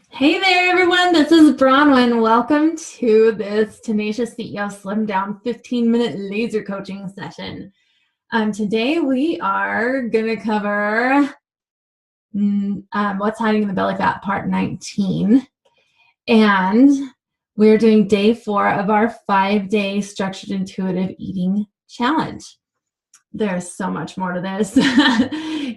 Hey there, everyone. This is Bronwen. Welcome to this Tenacious CEO Slim Down 15-minute laser coaching session. Today we are going to cover what's hiding in the belly fat, part 19. And we're doing day 4 of our 5-day structured intuitive eating challenge. There's so much more to this.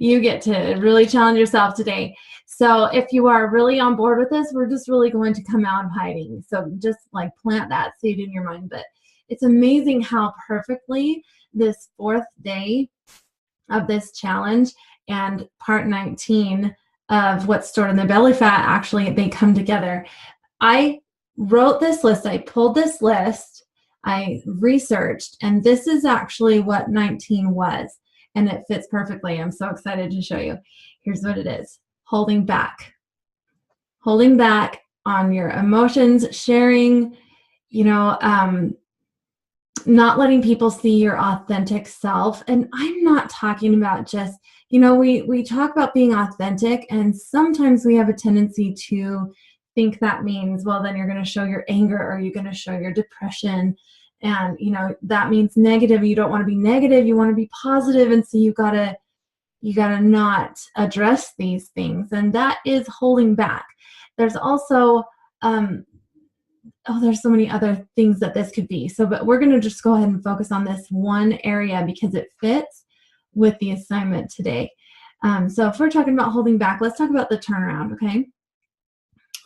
You get to really challenge yourself today. So if you are really on board with this, we're just really going to come out of hiding. So just like plant that seed in your mind. But it's amazing how perfectly this 4th day of this challenge and part 19 of what's stored in the belly fat, actually, they come together. I wrote this list. I pulled this list. I researched, and this is actually what 19 was, and it fits perfectly. I'm so excited to show you. Here's what it is. Holding back. Holding back on your emotions, sharing, not letting people see your authentic self. And I'm not talking about just, we talk about being authentic, and sometimes we have a tendency to think that means, well, then you're going to show your anger, or you're going to show your depression, and that means negative. You don't want to be negative, you want to be positive, and so you gotta not address these things, and that is holding back. There's also there's so many other things that this could be. But we're going to just go ahead and focus on this one area because it fits with the assignment today. So if we're talking about holding back, let's talk about the turnaround. Okay.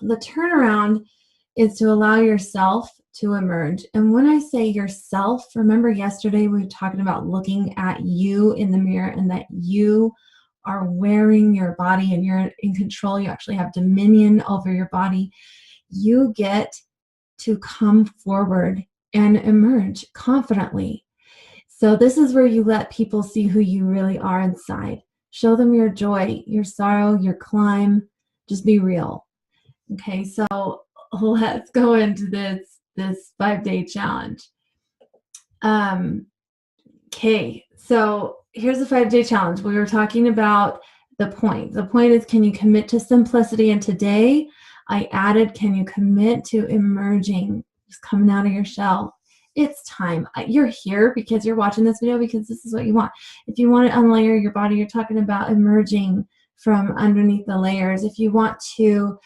The turnaround is to allow yourself to emerge. And when I say yourself, remember yesterday we were talking about looking at you in the mirror, and that you are wearing your body and you're in control. You actually have dominion over your body. You get to come forward and emerge confidently. So this is where you let people see who you really are inside. Show them your joy, your sorrow, your climb. Just be real. Okay, so let's go into this 5-day challenge. Okay, so here's the 5-day challenge. We were talking about the point. The point is, can you commit to simplicity? And today I added, can you commit to emerging, just coming out of your shell? It's time. You're here because you're watching this video because this is what you want. If you want to unlayer your body, you're talking about emerging from underneath the layers. If you want to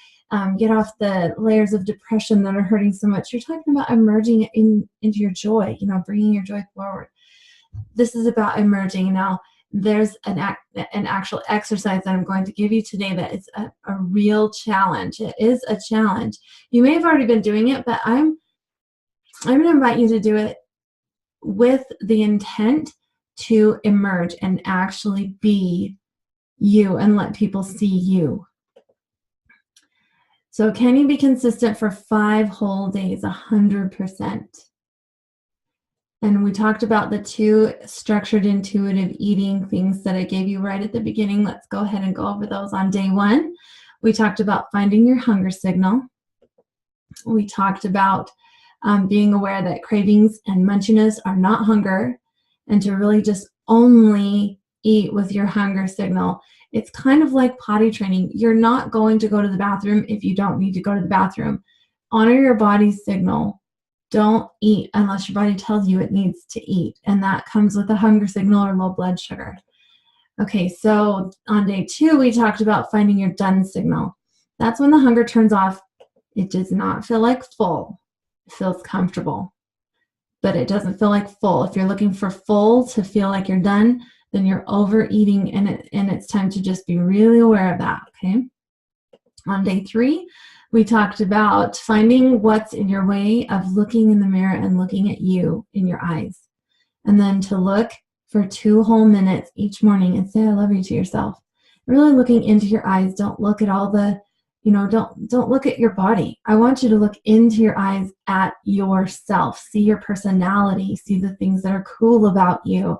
get off the layers of depression that are hurting so much, you're talking about emerging into your joy, bringing your joy forward. This is about emerging. Now, there's an actual exercise that I'm going to give you today that is a real challenge. It is a challenge. You may have already been doing it, but I'm going to invite you to do it with the intent to emerge and actually be you and let people see you. So can you be consistent for 5 whole days, 100%? And we talked about the 2 structured intuitive eating things that I gave you right at the beginning. Let's go ahead and go over those. On day 1, we talked about finding your hunger signal. We talked about being aware that cravings and munchiness are not hunger, and to really just only eat with your hunger signal. It's kind of like potty training. You're not going to go to the bathroom if you don't need to go to the bathroom. Honor your body's signal. Don't eat unless your body tells you it needs to eat. And that comes with a hunger signal or low blood sugar. Okay, so on day 2, we talked about finding your done signal. That's when the hunger turns off. It does not feel like full. It feels comfortable, but it doesn't feel like full. If you're looking for full to feel like you're done, then you're overeating, and it's time to just be really aware of that, okay? On day 3, we talked about finding what's in your way of looking in the mirror and looking at you in your eyes. And then to look for 2 whole minutes each morning and say, I love you to yourself. Really looking into your eyes. Don't look at all the, don't look at your body. I want you to look into your eyes at yourself. See your personality. See the things that are cool about you.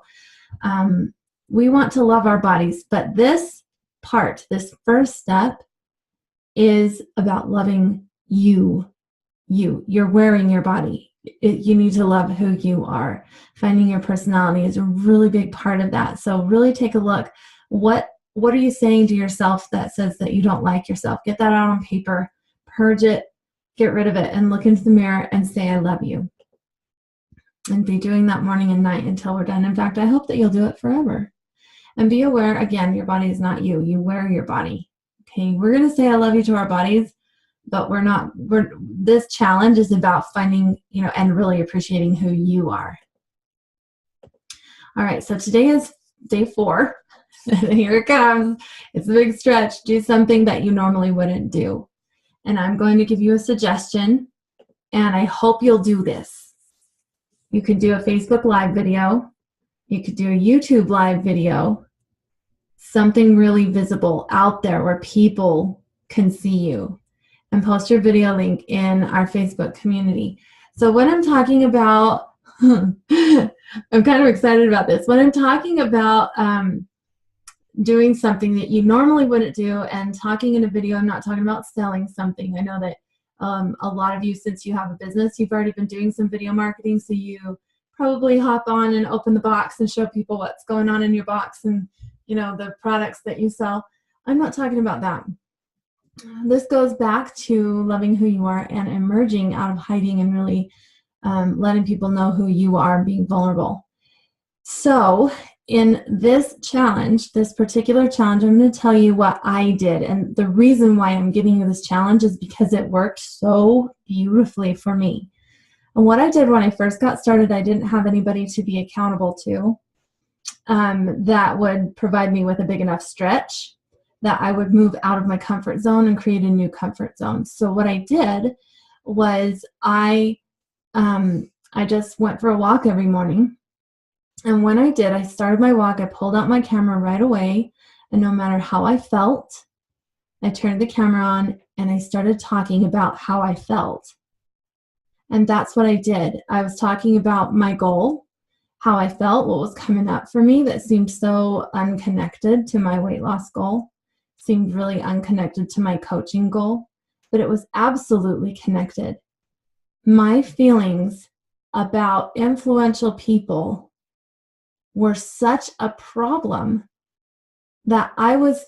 We want to love our bodies, but this part, this first step, is about loving you. You're wearing your body. You need to love who you are. Finding your personality is a really big part of that. So really take a look. What are you saying to yourself that says that you don't like yourself? Get that out on paper. purge it, get rid of it, and look into the mirror and say, I love you. And be doing that morning and night until we're done. In fact, I hope that you'll do it forever. And be aware, again, your body is not you. You wear your body. Okay, we're going to say I love you to our bodies, but this challenge is about finding, and really appreciating who you are. All right, so today is day 4. Here it comes. It's a big stretch. Do something that you normally wouldn't do. And I'm going to give you a suggestion, and I hope you'll do this. You could do a Facebook Live video. You could do a YouTube Live video. Something really visible out there where people can see you. And post your video link in our Facebook community. So when I'm talking about, I'm kind of excited about this. When I'm talking about doing something that you normally wouldn't do and talking in a video, I'm not talking about selling something. I know that a lot of you, since you have a business, you've already been doing some video marketing, so you probably hop on and open the box and show people what's going on in your box and the products that you sell. I'm not talking about that. This goes back to loving who you are and emerging out of hiding and really letting people know who you are and being vulnerable. So in this challenge, this particular challenge, I'm going to tell you what I did. And the reason why I'm giving you this challenge is because it worked so beautifully for me. And what I did when I first got started, I didn't have anybody to be accountable to that would provide me with a big enough stretch that I would move out of my comfort zone and create a new comfort zone. So what I did was I just went for a walk every morning. And when I did, I started my walk, I pulled out my camera right away, and no matter how I felt, I turned the camera on and I started talking about how I felt. And that's what I did. I was talking about my goal, how I felt, what was coming up for me that seemed so unconnected to my weight loss goal, seemed really unconnected to my coaching goal, but it was absolutely connected. My feelings about influential people were such a problem that I was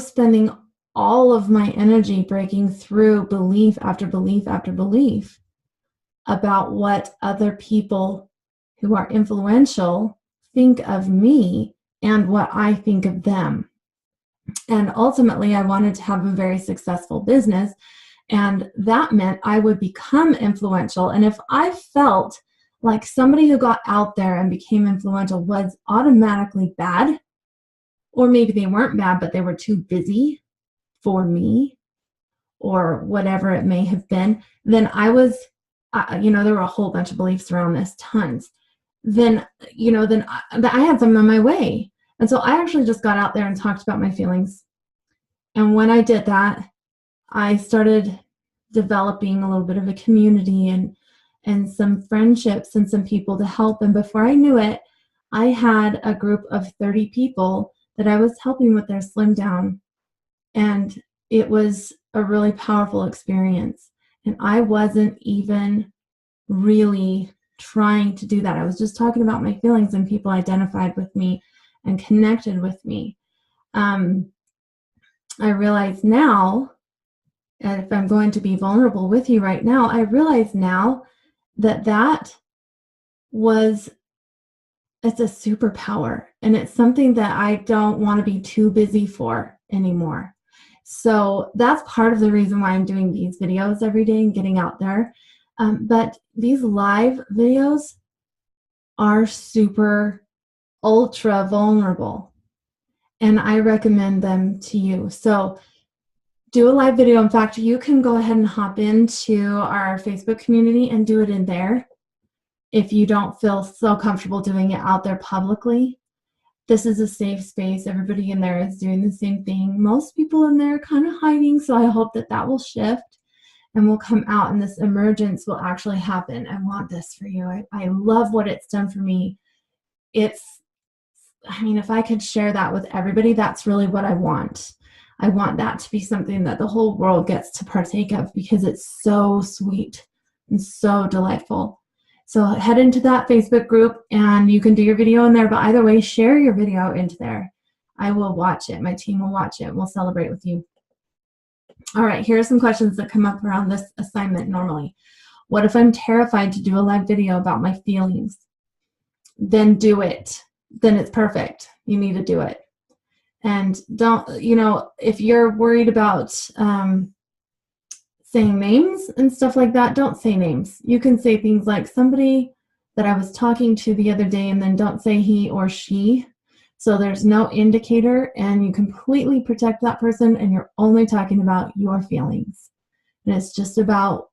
spending all of my energy breaking through belief after belief after belief about what other people who are influential think of me and what I think of them. And ultimately, I wanted to have a very successful business, and that meant I would become influential. And if I felt like somebody who got out there and became influential was automatically bad, or maybe they weren't bad, but they were too busy for me, or whatever it may have been, then I was, there were a whole bunch of beliefs around this, tons. Then I had some on my way. And so I actually just got out there and talked about my feelings. And when I did that, I started developing a little bit of a community and some friendships and some people to help. And before I knew it, I had a group of 30 people that I was helping with their slim down. And it was a really powerful experience. And I wasn't even really trying to do that. I was just talking about my feelings, and people identified with me and connected with me. I realize now, and if I'm going to be vulnerable with you right now, I realize now that it's a superpower, and it's something that I don't want to be too busy for anymore. So that's part of the reason why I'm doing these videos every day and getting out there. But these live videos are super ultra vulnerable, and I recommend them to you. So do a live video. In fact, you can go ahead and hop into our Facebook community and do it in there if you don't feel so comfortable doing it out there publicly. This is a safe space. Everybody in there is doing the same thing. Most people in there are kind of hiding, so I hope that will shift and will come out, and this emergence will actually happen. I want this for you. I love what it's done for me. If I could share that with everybody, that's really what I want. I want that to be something that the whole world gets to partake of, because it's so sweet and so delightful. So head into that Facebook group and you can do your video in there, but either way, share your video into there. I will watch it. My team will watch it. We'll celebrate with you. All right, here are some questions that come up around this assignment normally. What if I'm terrified to do a live video about my feelings? Then do it. Then it's perfect. You need to do it. And don't, if you're worried about saying names and stuff like that, don't say names. You can say things like somebody that I was talking to the other day, and then don't say he or she. So there's no indicator, and you completely protect that person, and you're only talking about your feelings. And it's just about,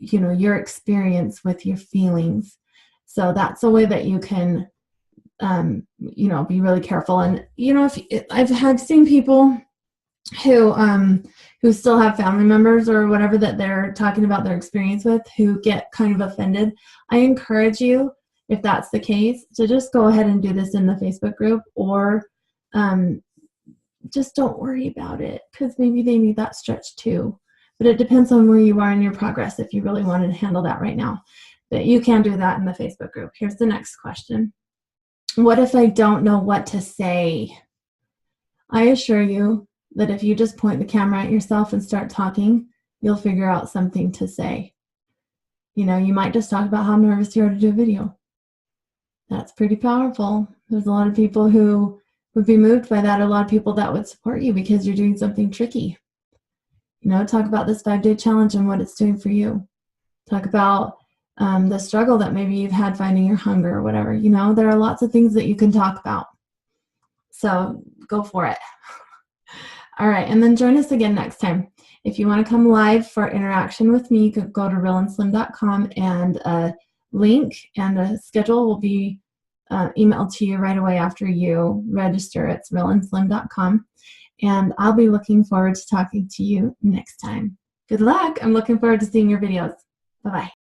your experience with your feelings. So that's a way that you can, be really careful. And, I've seen people who still have family members or whatever that they're talking about their experience with who get kind of offended. I encourage you, if that's the case, to just go ahead and do this in the Facebook group, or just don't worry about it, because maybe they need that stretch too. But it depends on where you are in your progress if you really wanted to handle that right now. But you can do that in the Facebook group. Here's the next question. What if I don't know what to say? I assure you that if you just point the camera at yourself and start talking, you'll figure out something to say. You might just talk about how nervous you are to do a video. That's pretty powerful. There's a lot of people who would be moved by that, a lot of people that would support you because you're doing something tricky. Talk about this 5-day challenge and what it's doing for you. Talk about the struggle that maybe you've had finding your hunger or whatever. There are lots of things that you can talk about. So go for it. All right, and then join us again next time. If you want to come live for interaction with me, you could go to realandslim.com, and a link and a schedule will be emailed to you right away after you register. It's realandslim.com. And I'll be looking forward to talking to you next time. Good luck. I'm looking forward to seeing your videos. Bye-bye.